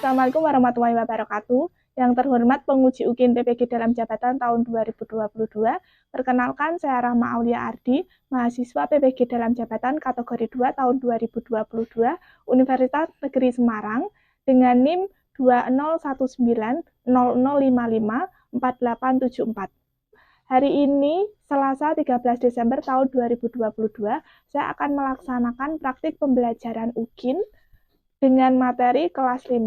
Assalamualaikum warahmatullahi wabarakatuh. Yang terhormat penguji UKIN PPG dalam jabatan tahun 2022. Perkenalkan, saya Rahma Aulia Ardi, mahasiswa PPG dalam jabatan kategori 2 tahun 2022, Universitas Negeri Semarang, dengan NIM 201900554874. Hari ini, Selasa 13 Desember tahun 2022, saya akan melaksanakan praktik pembelajaran UKIN dengan materi kelas 5,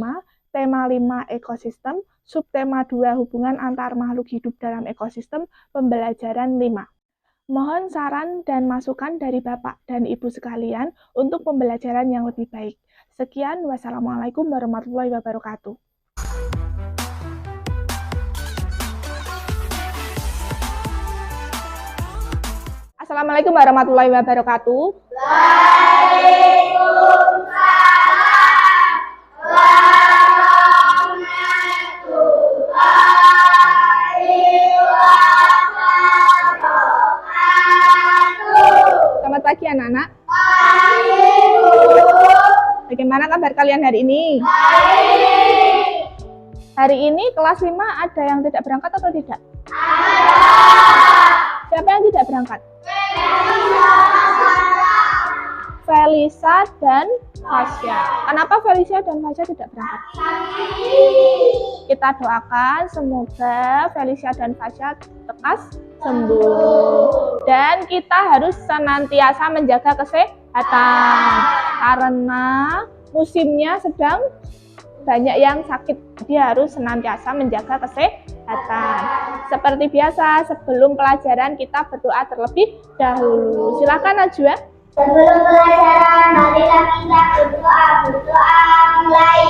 tema 5 ekosistem, subtema 2 hubungan antar makhluk hidup dalam ekosistem, pembelajaran 5. Mohon saran dan masukan dari Bapak dan Ibu sekalian untuk pembelajaran yang lebih baik. Sekian, wassalamualaikum warahmatullahi wabarakatuh. Assalamualaikum warahmatullahi wabarakatuh. Selamat pagi anak-anak. Bagaimana kabar kalian hari ini? Hari ini kelas 5 ada yang tidak berangkat atau tidak? Siapa yang tidak berangkat? Felisa dan Fasya. Kenapa Felisa dan Fasya tidak berangkat? Kita doakan semoga Felisa dan Fasya lekas sembuh. Dan kita harus senantiasa menjaga kesehatan karena musimnya sedang banyak yang sakit. Dia harus senantiasa menjaga kesehatan. Seperti biasa, sebelum pelajaran kita berdoa terlebih dahulu. Silakan Najwa. Sebelum pelajaran, marilah kita berdoa mulai.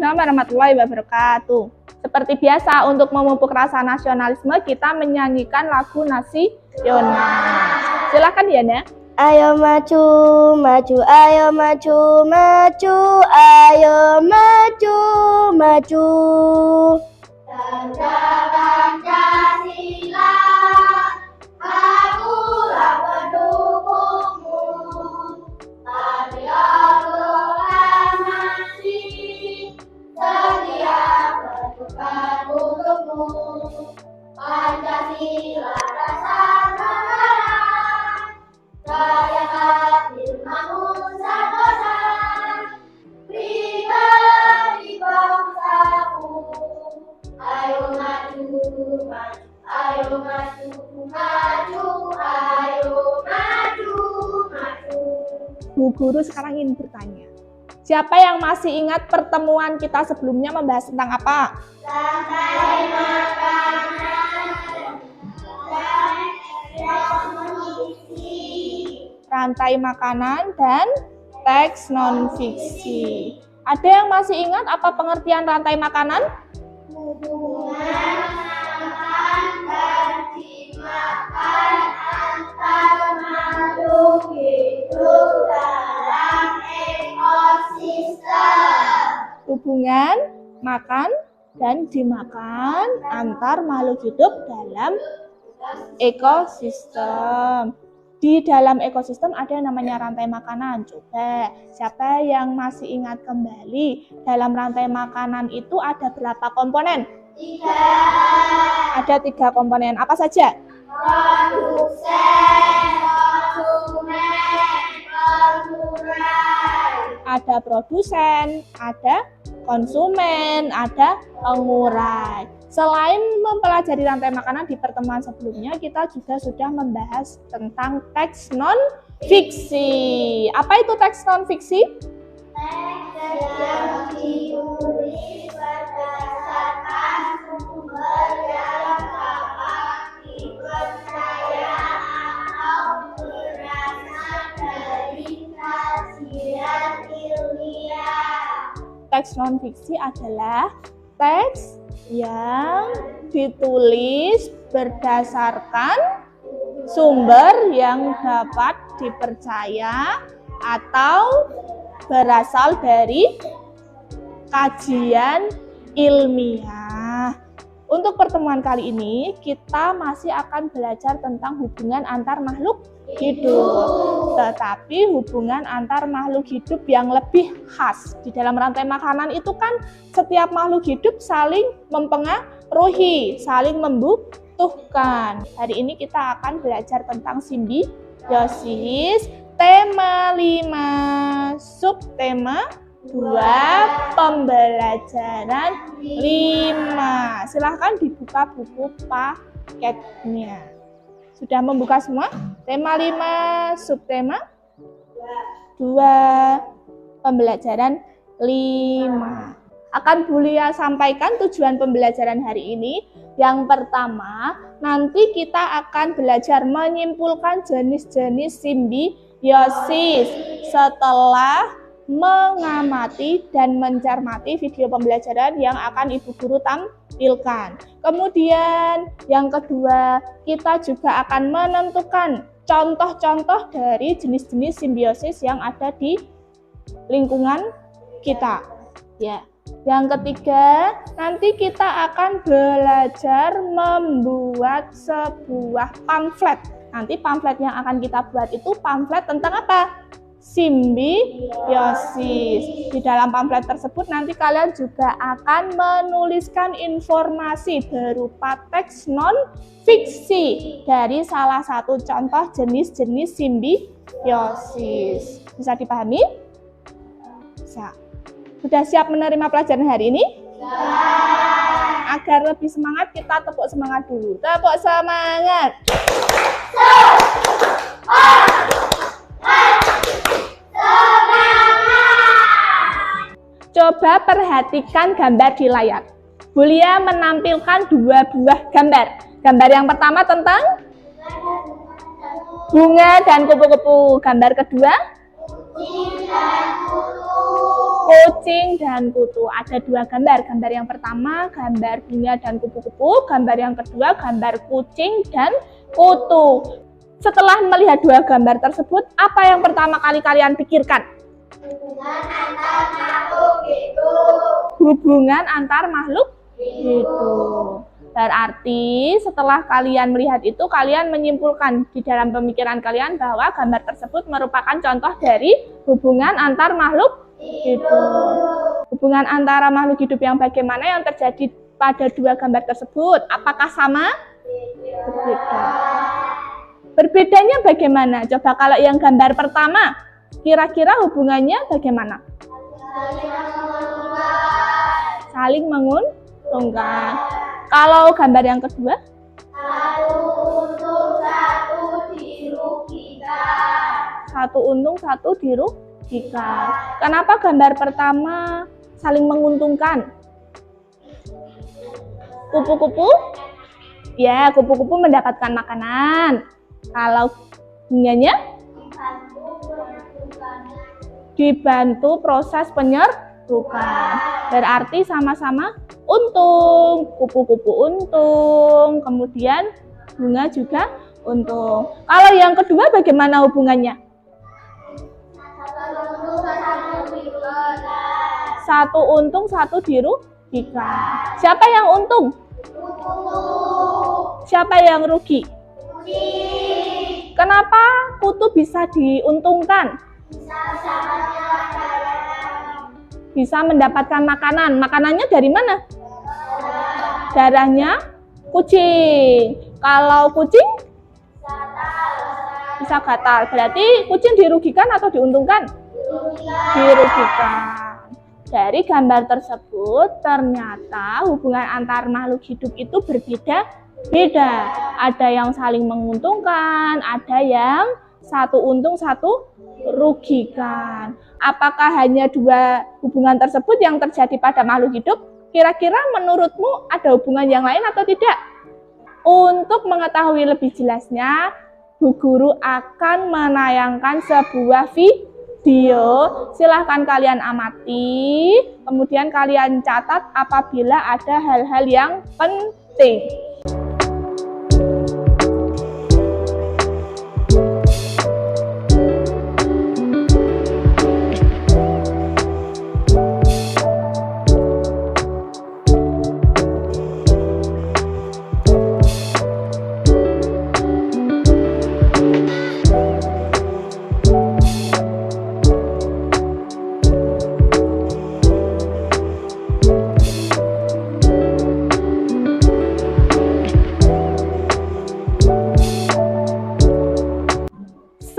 Waalaikumsalam warahmatullahi wabarakatuh. Seperti biasa, untuk memupuk rasa nasionalisme, kita menyanyikan lagu nasional. Silakan Diana. Ayo maju, maju, ayo maju, maju, ayo maju, maju. Tanda Pancasila, akulah pendukungmu. Patriot proklamasi, setia perjuangan untukmu. Pancasila dasar negara, gaya hati manusia dosa, pribadi bangsaku. Ayo maju, maju, ayo maju, maju, ayo maju, maju. Bu Guru sekarang ingin bertanya. Siapa yang masih ingat pertemuan kita sebelumnya membahas tentang apa? Rantai makanan dan non-fiksi. Rantai makanan dan teks non-fiksi. Ada yang masih ingat apa pengertian rantai makanan? Hubungan makan dan dimakan antar makhluk hidup dalam ekosistem. Hubungan makan dan dimakan antar makhluk hidup dalam ekosistem. Di dalam ekosistem ada yang namanya rantai makanan. Coba, siapa yang masih ingat kembali, dalam rantai makanan itu ada berapa komponen? 3. Ada 3 komponen. Apa saja? produsen, konsumen, pengurai. Ada produsen, ada konsumen, ada pengurai. Selain mempelajari rantai makanan di pertemuan sebelumnya, kita juga sudah membahas tentang teks non-fiksi. Apa itu teks non-fiksi? Teks yang ditulis berdasarkan sumber yang dapat dipercaya atau berasal dari kajian ilmiah. Teks non-fiksi adalah teks yang ditulis berdasarkan sumber yang dapat dipercaya atau berasal dari kajian ilmiah. Untuk pertemuan kali ini, kita masih akan belajar tentang hubungan antar makhluk hidup. Tetapi hubungan antar makhluk hidup yang lebih khas. Di dalam rantai makanan itu kan setiap makhluk hidup saling mempengaruhi, saling membutuhkan. Hari ini kita akan belajar tentang simbiosis, tema 5, subtema 2, pembelajaran 5. Silahkan dibuka buku paketnya. Sudah membuka semua? Tema 5, subtema 2, pembelajaran 5. Akan Bulia sampaikan tujuan pembelajaran hari ini. Yang pertama, nanti kita akan belajar menyimpulkan jenis-jenis simbiosis setelah mengamati dan mencermati video pembelajaran yang akan Ibu Guru tampilkan. Kemudian yang kedua, kita juga akan menentukan contoh-contoh dari jenis-jenis simbiosis yang ada di lingkungan kita. Ya. Yang ketiga, nanti kita akan belajar membuat sebuah pamflet. Nanti pamflet yang akan kita buat itu pamflet tentang apa? Simbiosis. Di dalam pamflet tersebut nanti kalian juga akan menuliskan informasi berupa teks non-fiksi dari salah satu contoh jenis-jenis simbiosis. Bisa dipahami? Bisa. Sudah siap menerima pelajaran hari ini? Agar lebih semangat, kita tepuk semangat dulu. Tepuk semangat! Coba perhatikan gambar di layar. Bulia menampilkan dua buah gambar. Gambar yang pertama tentang bunga dan kupu-kupu. Gambar kedua, kucing dan kutu. Ada dua gambar. Gambar yang pertama gambar bunga dan kupu-kupu. Gambar yang kedua gambar kucing dan kutu. Setelah melihat dua gambar tersebut, apa yang pertama kali kalian pikirkan? Hubungan antar makhluk hidup. Berarti setelah kalian melihat itu, kalian menyimpulkan di dalam pemikiran kalian bahwa gambar tersebut merupakan contoh dari hubungan antar makhluk hidup. Hubungan antara makhluk hidup yang bagaimana yang terjadi pada dua gambar tersebut? Apakah sama? Berbeda. Berbedanya bagaimana? Coba kalau yang gambar pertama, kira-kira hubungannya bagaimana? Saling menguntungkan. Kalau gambar yang kedua? Satu untung, satu dirugikan. Satu untung, satu dirugikan. Kenapa gambar pertama saling menguntungkan? Kupu-kupu? Ya, kupu-kupu mendapatkan makanan. Kalau bunganya? Dibantu proses penyerukan. Berarti sama-sama untung. Kupu-kupu untung, kemudian bunga juga untung. Kalau yang kedua bagaimana hubungannya? Satu untung, satu dirugikan. Siapa yang untung? Siapa yang rugi? Kenapa kutu bisa diuntungkan? Bisa mendapatkan makanan. Makanannya dari mana? Darahnya kucing. Kalau kucing merasa gatal. Berarti kucing dirugikan atau diuntungkan? Dirugikan. Dari gambar tersebut ternyata hubungan antar makhluk hidup itu berbeda-beda. Ada yang saling menguntungkan, ada yang satu untung satu rugikan. Apakah hanya dua hubungan tersebut yang terjadi pada makhluk hidup? Kira-kira menurutmu ada hubungan yang lain atau tidak? Untuk mengetahui lebih jelasnya, Bu Guru akan menayangkan sebuah video. Silahkan kalian amati, kemudian kalian catat apabila ada hal-hal yang penting.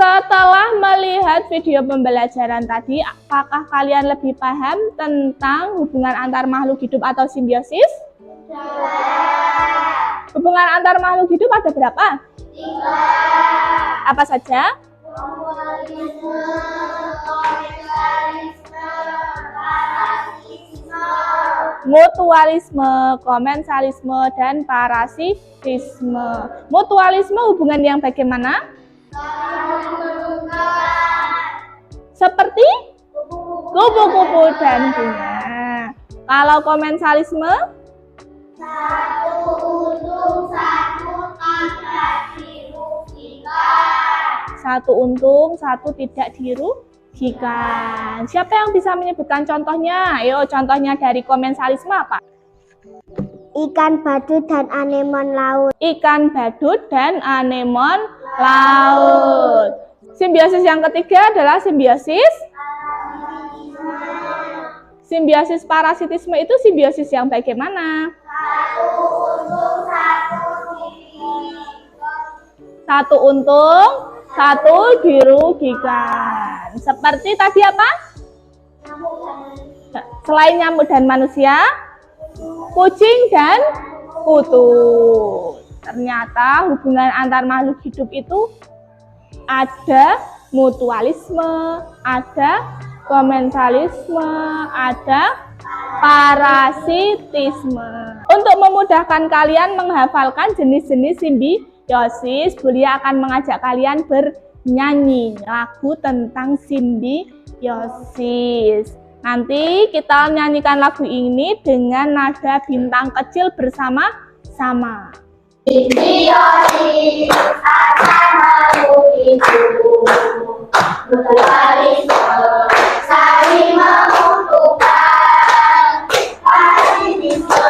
Setelah melihat video pembelajaran tadi, apakah kalian lebih paham tentang hubungan antar makhluk hidup atau simbiosis? Hubungan antar makhluk hidup ada berapa? 3. Apa saja? Mutualisme, komensalisme, dan parasitisme. Mutualisme hubungan yang bagaimana? Seperti kupu-kupu dan bunga. Kalau komensalisme? Satu untung, satu tidak dirugikan. Satu untung, satu tidak dirugikan. Siapa yang bisa menyebutkan contohnya? Ayo, contohnya dari komensalisme apa? Ikan badut dan anemon laut. Ikan badut dan anemon laut. Simbiosis yang ketiga adalah simbiosis parasitisme. Itu simbiosis yang bagaimana? Satu untung, satu dirugikan. Seperti tadi apa? Selain nyamuk dan manusia, kucing dan kutu. Ternyata hubungan antar makhluk hidup itu ada mutualisme, ada komensalisme, ada parasitisme. Untuk memudahkan kalian menghafalkan jenis-jenis simbiosis, Bulia akan mengajak kalian bernyanyi lagu tentang simbiosis. Nanti kita nyanyikan lagu ini dengan nada bintang kecil bersama-sama. Simbiosis antar makhluk hidup, mutualisme saling menguntungkan, parasitisme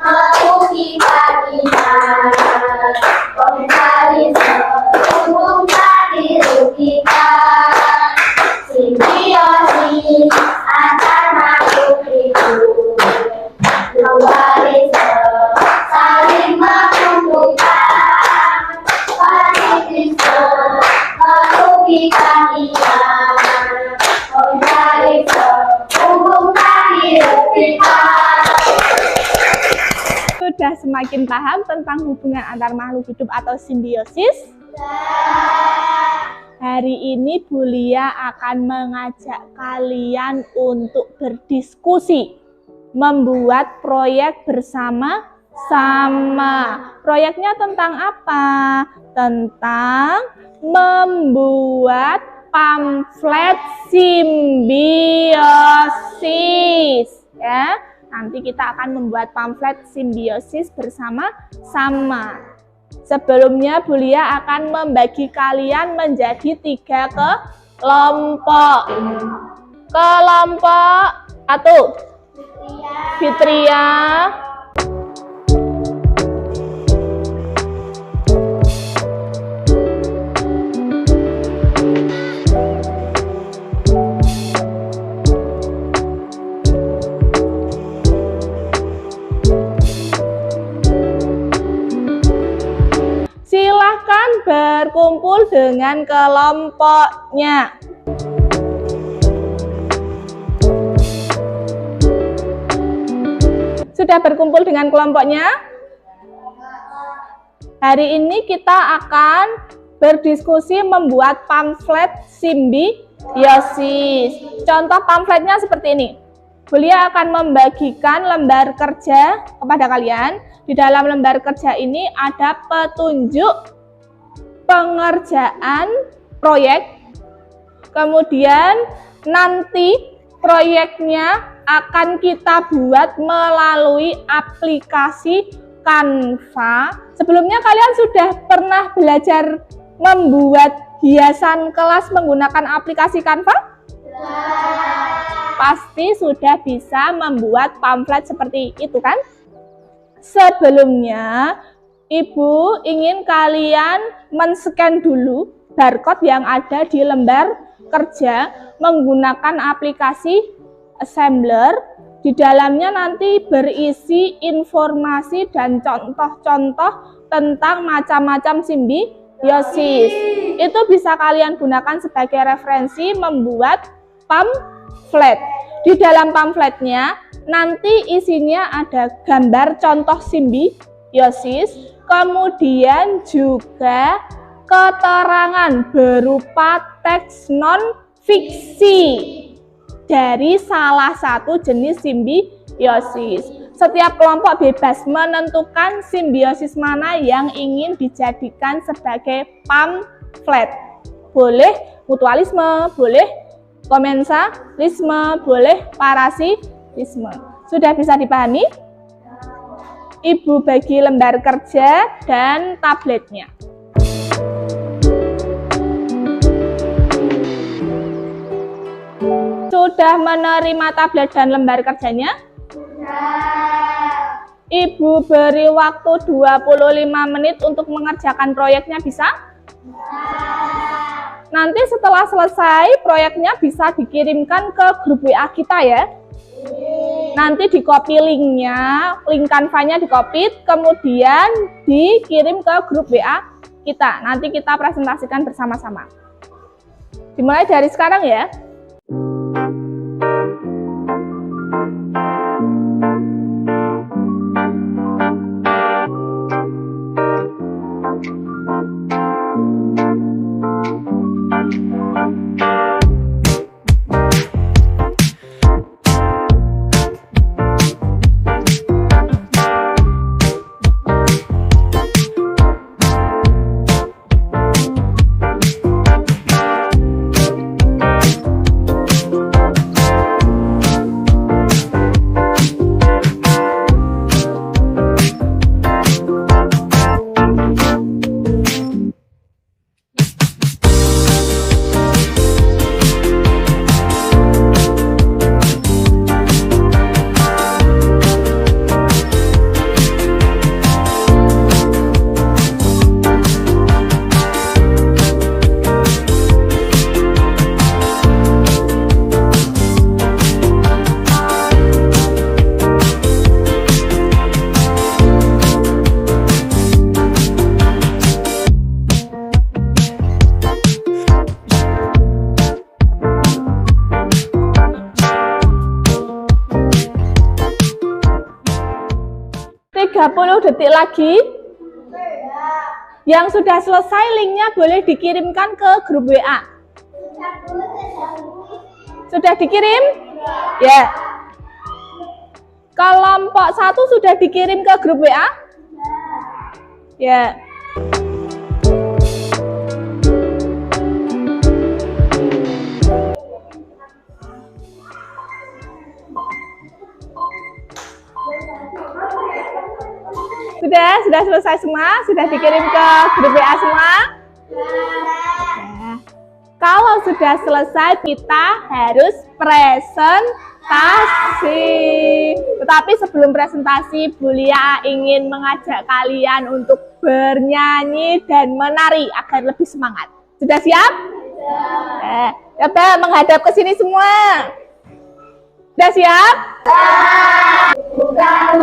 merugikan kita, komensalisme untung tak dirugikan. Simbiosis antar makhluk hidup, mutualisme saling menguntungkan, parasitisme merugikan kita, komensalisme untung tak dirugikan. Sudah semakin paham tentang hubungan antar makhluk hidup atau simbiosis? Hari ini Bulia akan mengajak kalian untuk berdiskusi, membuat proyek bersama-sama. Proyeknya tentang apa? Tentang membuat pamflet simbiosis. Ya, nanti kita akan membuat pamflet simbiosis bersama-sama. Sebelumnya Bulia akan membagi kalian menjadi 3 kelompok. Kelompok 1, Fitria. Silahkan berkumpul dengan kelompoknya. Sudah berkumpul dengan kelompoknya? Hari ini kita akan berdiskusi membuat pamflet simbiosis. Contoh pamfletnya seperti ini. Beliau akan membagikan lembar kerja kepada kalian. Di dalam lembar kerja ini ada petunjuk pengerjaan proyek. Kemudian nanti proyeknya akan kita buat melalui aplikasi Canva. Sebelumnya kalian sudah pernah belajar membuat hiasan kelas menggunakan aplikasi Canva? Pasti sudah bisa membuat pamflet seperti itu kan? Sebelumnya, Ibu ingin kalian men-scan dulu barcode yang ada di lembar kerja menggunakan aplikasi Assembler. Di dalamnya nanti berisi informasi dan contoh-contoh tentang macam-macam simbiosis. Itu bisa kalian gunakan sebagai referensi membuat pamflet. Di dalam pamfletnya nanti isinya ada gambar contoh simbiosis, kemudian juga keterangan berupa teks non-fiksi dari salah satu jenis simbiosis. Setiap kelompok bebas menentukan simbiosis mana yang ingin dijadikan sebagai pamflet. Boleh mutualisme, boleh komensalisme, boleh parasitisme. Sudah bisa dipahami? Ibu bagi lembar kerja dan tabletnya. Sudah menerima tablet dan lembar kerjanya? Ibu beri waktu 25 menit untuk mengerjakan proyeknya, bisa? Nanti setelah selesai proyeknya bisa dikirimkan ke grup WA kita ya. Nanti di copy linknya, link Canva-nya di copy, kemudian dikirim ke grup WA kita. Nanti kita presentasikan bersama-sama. Dimulai dari sekarang ya. Detik lagi. Yang sudah selesai linknya boleh dikirimkan ke grup WA. Sudah dikirim? Ya. Kelompok 1 sudah dikirim ke grup WA? Ya. Sudah selesai semua? Sudah dikirim ke grup WA semua? Ya. Kalau sudah selesai, kita harus presentasi. Tetapi sebelum presentasi, Bu Lia ingin mengajak kalian untuk bernyanyi dan menari agar lebih semangat. Sudah siap? Ya. Coba menghadap ke sini semua. Sudah siap? Bukan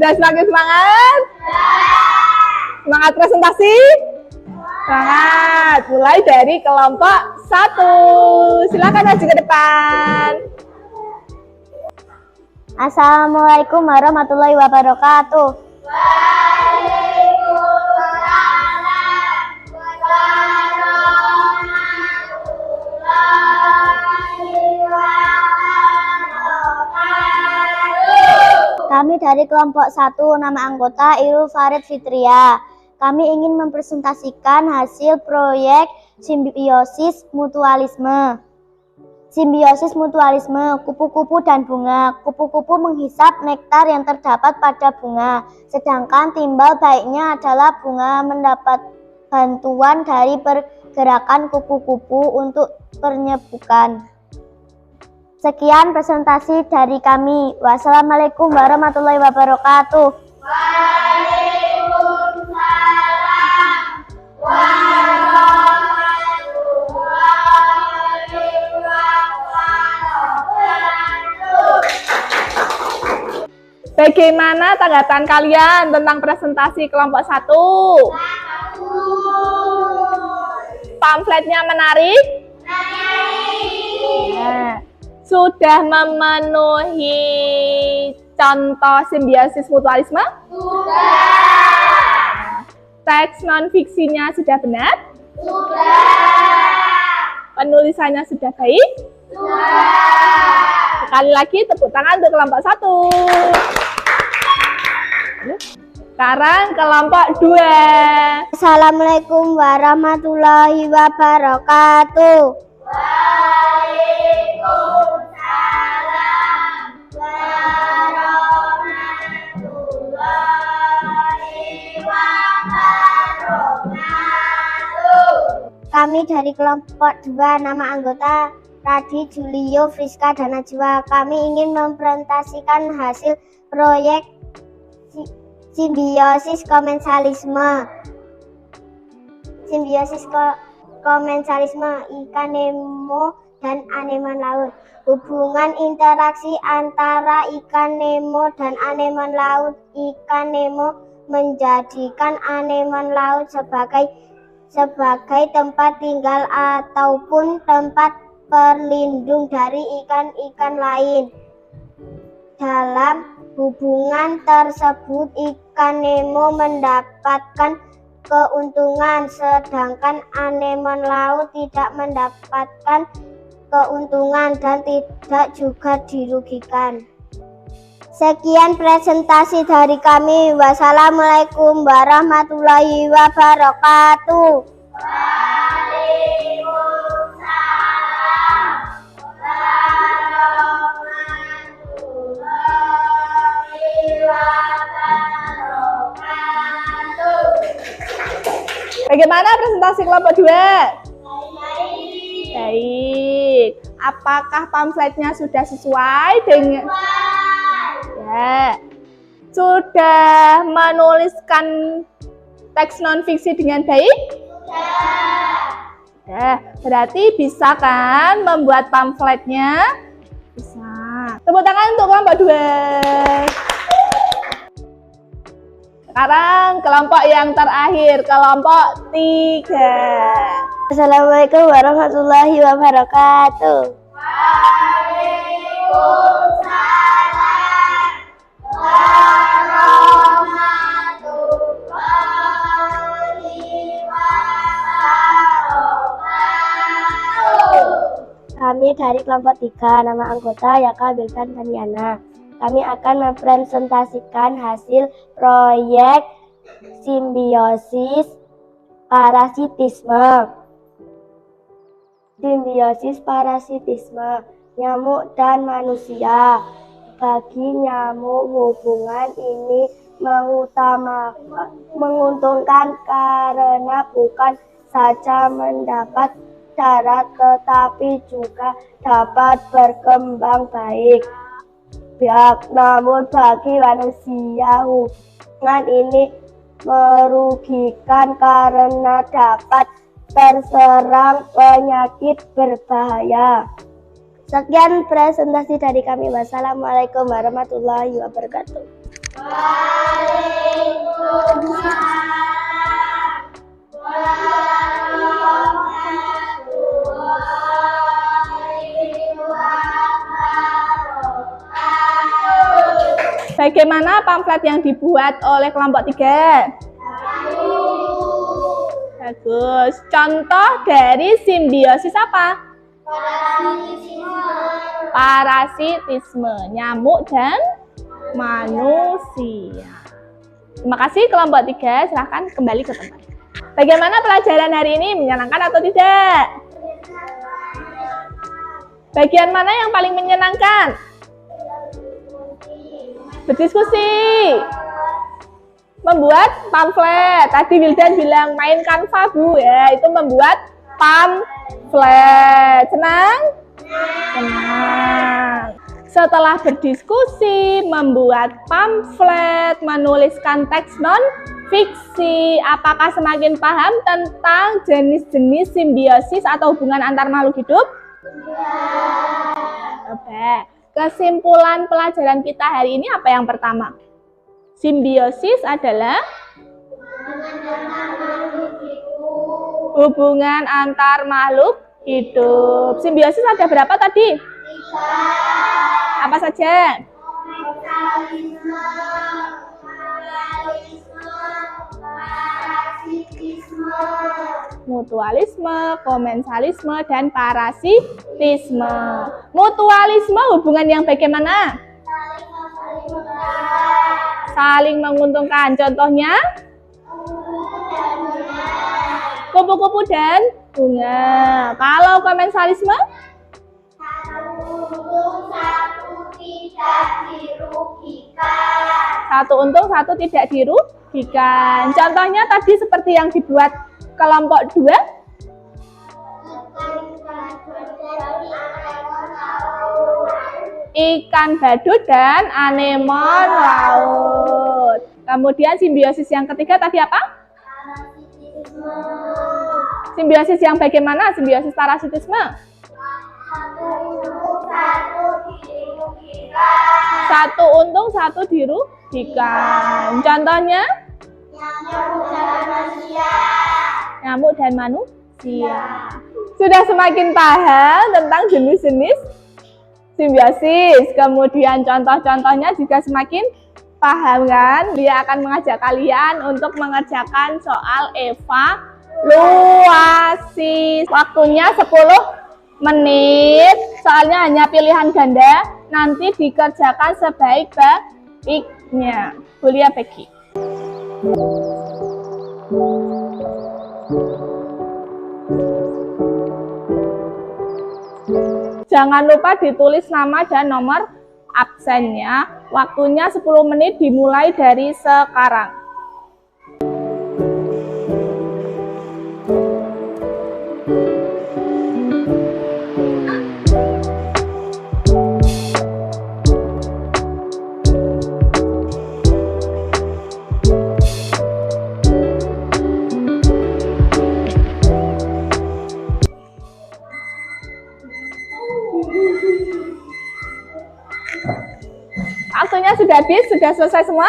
Sudah semakin semangat? Semangat presentasi? Semangat. Mulai dari kelompok 1. Silakan maju ke depan. Assalamualaikum warahmatullahi wabarakatuh. Kami dari kelompok 1, nama anggota Irul Farid Fitria. Kami ingin mempresentasikan hasil proyek simbiosis mutualisme. Simbiosis mutualisme, kupu-kupu dan bunga. Kupu-kupu menghisap nektar yang terdapat pada bunga, sedangkan timbal baiknya adalah bunga mendapat bantuan dari pergerakan kupu-kupu untuk penyebukan. Sekian presentasi dari kami. Wassalamualaikum warahmatullahi wabarakatuh. Waalaikumsalam warahmatullahi wabarakatuh. Bagaimana tanggapan kalian tentang presentasi kelompok 1? Pamfletnya menarik? Nah, sudah memenuhi contoh simbiosis mutualisme? Sudah. Teks non-fiksinya sudah benar? Sudah. Penulisannya sudah baik? Sudah. Sekali lagi tepuk tangan untuk kelompok 1. Sekarang kelompok 2. Assalamualaikum warahmatullahi wabarakatuh. Waalaikumsalam warahmatullahi wabarakatuh. Kami dari kelompok 2, nama anggota Radi, Julio, Friska, dan Najwa. Kami ingin mempresentasikan hasil proyek simbiosis komensalisme. Simbiosis komensalisme ikan Nemo dan aneman laut. Hubungan interaksi antara ikan Nemo dan aneman laut. Ikan Nemo menjadikan aneman laut sebagai tempat tinggal ataupun tempat perlindung dari ikan-ikan lain. Dalam hubungan tersebut, ikan Nemo mendapatkan keuntungan, sedangkan aneman laut tidak mendapatkan keuntungan dan tidak juga dirugikan. Sekian presentasi dari kami. Wassalamualaikum warahmatullahi wabarakatuh. Waalaikumsalam warahmatullahi wabarakatuh. Bagaimana presentasi kelompok 2? Baik. Apakah pamfletnya sudah sesuai dengan... Ya. Sudah menuliskan teks non-fiksi dengan baik? Sudah. Berarti bisa kan membuat pamfletnya? Bisa. Tepuk tangan untuk kelompok 2. Sekarang kelompok yang terakhir, kelompok 3. Assalamualaikum warahmatullahi wabarakatuh. Waalaikumsalam warahmatullahi wabarakatuh. Kami dari kelompok 3, nama anggota Yaka, Biltan, dan Yana. Kami akan mempresentasikan hasil proyek simbiosis parasitisme. Simbiosis parasitisme, nyamuk dan manusia. Bagi nyamuk, hubungan ini menguntungkan karena bukan saja mendapat darah tetapi juga dapat berkembang baik. Namun bagi manusia, hubungan ini merugikan karena dapat terserang penyakit berbahaya. Sekian presentasi dari kami. Wassalamualaikum warahmatullahi wabarakatuh. Bagaimana pamflet yang dibuat oleh kelompok 3? Bagus. Contoh dari simbiosis apa? Parasitisme. Nyamuk dan manusia. Terima kasih kelompok 3. Silahkan kembali ke tempat. Bagaimana pelajaran hari ini? Menyenangkan atau tidak? Bagian mana yang paling menyenangkan? Berdiskusi. Membuat pamflet. Tadi Wildan bilang main Canva, Bu, ya. Itu membuat pamflet. Senang? Senang. Setelah berdiskusi, membuat pamflet, menuliskan teks non-fiksi, apakah semakin paham tentang jenis-jenis simbiosis atau hubungan antar makhluk hidup? Oke. Kesimpulan pelajaran kita hari ini apa yang pertama? Simbiosis adalah hubungan antar makhluk hidup. Simbiosis ada berapa tadi? 3. Apa saja? Mutualisme, komensalisme, dan parasitisme. Mutualisme hubungan yang bagaimana? Saling menguntungkan. Contohnya? Kupu-kupu dan bunga. Kalau komensalisme? Satu untung, satu tidak dirugikan. Contohnya tadi seperti yang dibuat kelompok 2. Ikan badut dan anemon laut. Kemudian simbiosis yang ketiga tadi apa? Simbiosis yang bagaimana? Simbiosis parasitisme. Satu untung, satu dirugikan. Contohnya? Nyamuk dan manusia. Sudah semakin paham tentang jenis-jenis simbiosis. Kemudian contoh-contohnya juga semakin paham kan? Dia akan mengajak kalian untuk mengerjakan soal evaluasi. Waktunya 10 menit. Soalnya hanya pilihan ganda. Nanti dikerjakan sebaik-baiknya. Bulia Peggy. Jangan lupa ditulis nama dan nomor absennya. Waktunya 10 menit dimulai dari sekarang. Waktunya sudah habis, sudah selesai semua?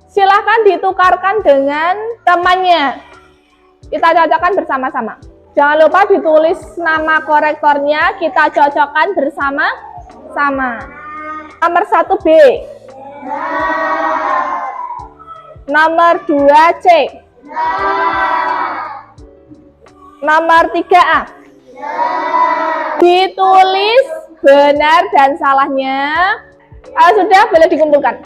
Silahkan ditukarkan dengan temannya. Kita cocokkan bersama-sama. Jangan lupa ditulis nama korektornya, kita cocokkan bersama-sama. Nomor 1 B. Nomor 2 C. Nomor 3 A. Ditulis benar dan salahnya. Sudah, boleh dikumpulkan.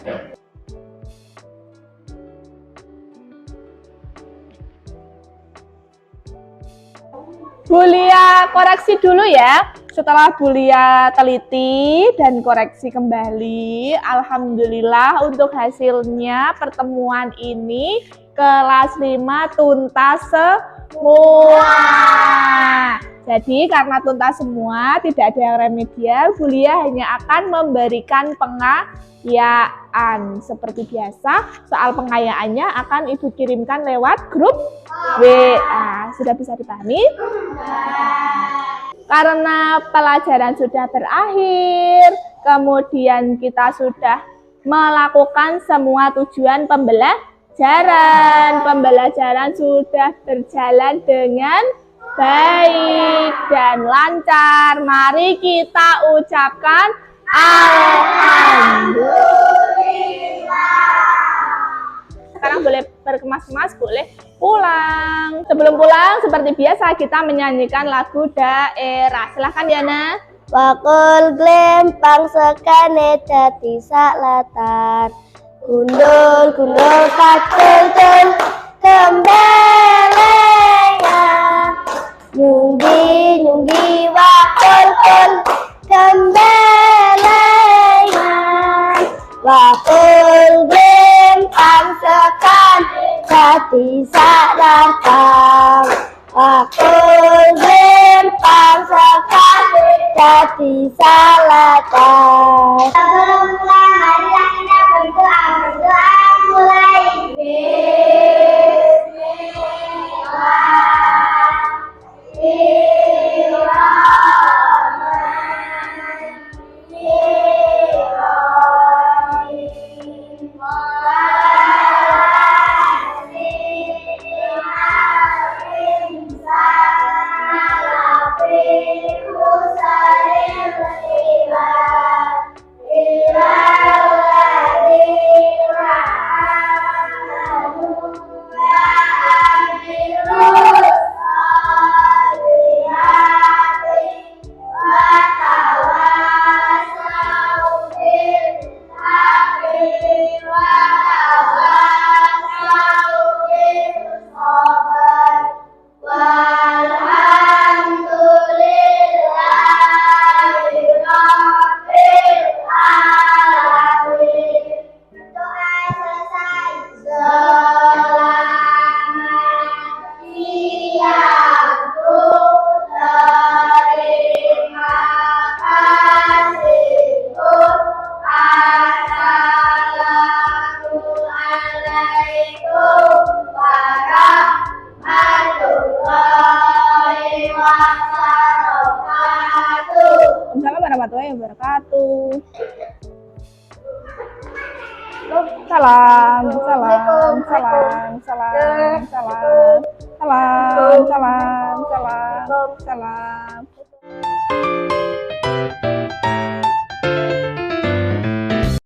Bulia koreksi dulu ya. Setelah Bulia teliti dan koreksi kembali, alhamdulillah untuk hasilnya pertemuan ini kelas 5 tuntas semua. Jadi karena tuntas semua, tidak ada yang remedial, Bulia hanya akan memberikan pengayaan. Seperti biasa, soal pengayaannya akan Ibu kirimkan lewat grup WA. Sudah bisa dipahami? Karena pelajaran sudah berakhir, kemudian kita sudah melakukan semua tujuan pembelajaran. Pembelajaran sudah berjalan dengan baik dan lancar. Mari kita ucapkan alhamdulillah. Sekarang boleh berkemas-kemas, boleh pulang. Sebelum pulang, seperti biasa kita menyanyikan lagu daerah. Silahkan Diana. Bakul glempang sekane dadi salatan. Gundul gundul kacul gembelengan. Nyunggi nyunggi wakul kul gembelengan. Wakul glempang sekane dadi salatan. Wakul glempang sekane dadi salatan. Sebelum pulang, marilah kita berdoa. Berdoa mulai. Warahmatullahi wabarakatuh. Salam, salam, salam, salam, salam, salam, salam, salam, salam.